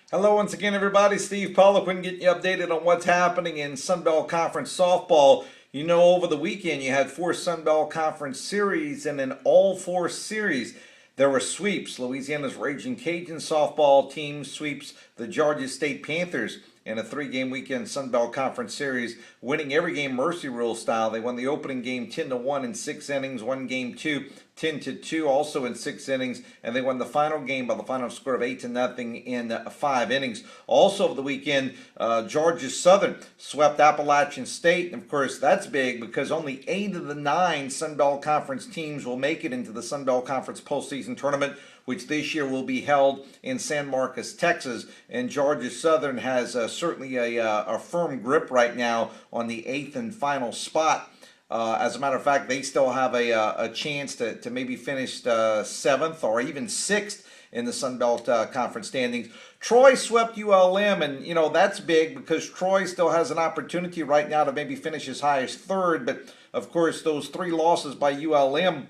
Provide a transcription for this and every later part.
Hello once again, everybody. Steve Poliquin getting you updated on what's happening in Sun Belt Conference softball. You know, over the weekend you had four Sun Belt Conference series, and in all four series there were sweeps. Louisiana's Ragin Cajuns softball team sweeps the Georgia State Panthers in a three-game weekend Sun Belt Conference series, winning every game Mercy Rule style. They won the opening game 10-1 in 6 innings, won game 2 10-2 also in 6 innings, and they won the final game by the final score of 8-0 in 5 innings. Also over the weekend, Georgia Southern swept Appalachian State, and of course that's big because only 8 of the 9 Sun Belt Conference teams will make it into the Sun Belt Conference postseason tournament, which this year will be held in San Marcos, Texas. And Georgia Southern has certainly a firm grip right now on the 8th and final spot. As a matter of fact, they still have a chance to maybe finish 7th or even 6th in the Sun Belt Conference standings. Troy swept ULM, and you know that's big because Troy still has an opportunity right now to maybe finish as high as 3rd. But of course, those 3 losses by ULM,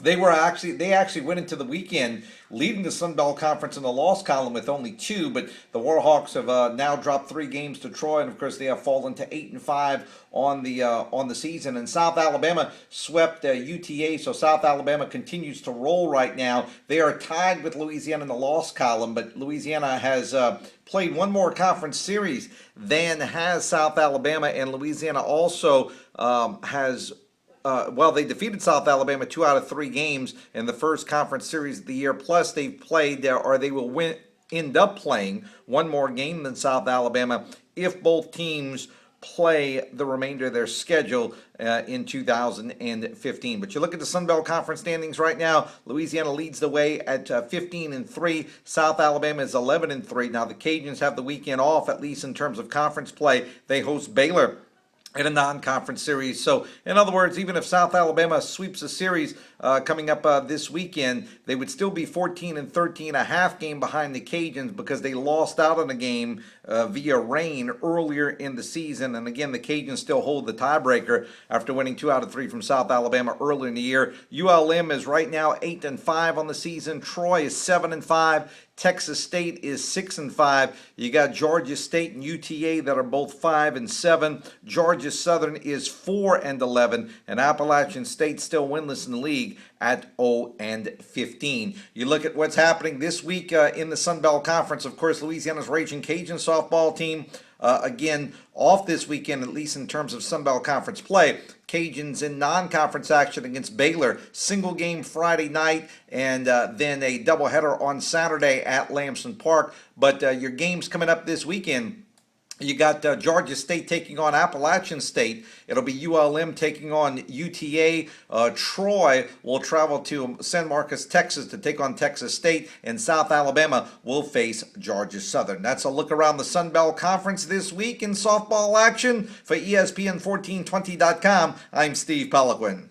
they actually went into the weekend leading the Sun Belt Conference in the loss column with only 2, but the Warhawks have now dropped 3 games to Troy, and of course they have fallen to 8-5 on the season. And South Alabama swept UTA, so South Alabama continues to roll right now. They are tied with Louisiana in the loss column, but Louisiana has played one more conference series than has South Alabama, and Louisiana also has. They defeated South Alabama 2 out of 3 games in the first conference series of the year. Plus, they've played, or they will end up playing one more game than South Alabama if both teams play the remainder of their schedule in 2015. But you look at the Sun Belt Conference standings right now. Louisiana leads the way at 15-3. South Alabama is 11-3. Now the Cajuns have the weekend off, at least in terms of conference play. They host Baylor in a non-conference series. So, in other words, even if South Alabama sweeps a series coming up this weekend, they would still be 14-13, a half game behind the Cajuns because they lost out on a game via rain earlier in the season. And again, the Cajuns still hold the tiebreaker after winning 2 out of 3 from South Alabama earlier in the year. ULM is right now 8-5 on the season. Troy is 7-5. Texas State is 6-5. You got Georgia State and UTA that are both 5-7. Georgia Southern is 4-11, and Appalachian State still winless in the league at 0-15. You look at what's happening this week in the Sun Belt Conference. Of course, Louisiana's Ragin Cajun softball team again off this weekend, at least in terms of Sun Belt Conference play. Cajuns in non-conference action against Baylor, single game Friday night, and then a doubleheader on Saturday at Lamson Park. But your games coming up this weekend, you got Georgia State taking on Appalachian State. It'll be ULM taking on UTA. Troy will travel to San Marcos, Texas to take on Texas State. And South Alabama will face Georgia Southern. That's a look around the Sun Belt Conference this week in softball action. For ESPN1420.com, I'm Steve Poliquin.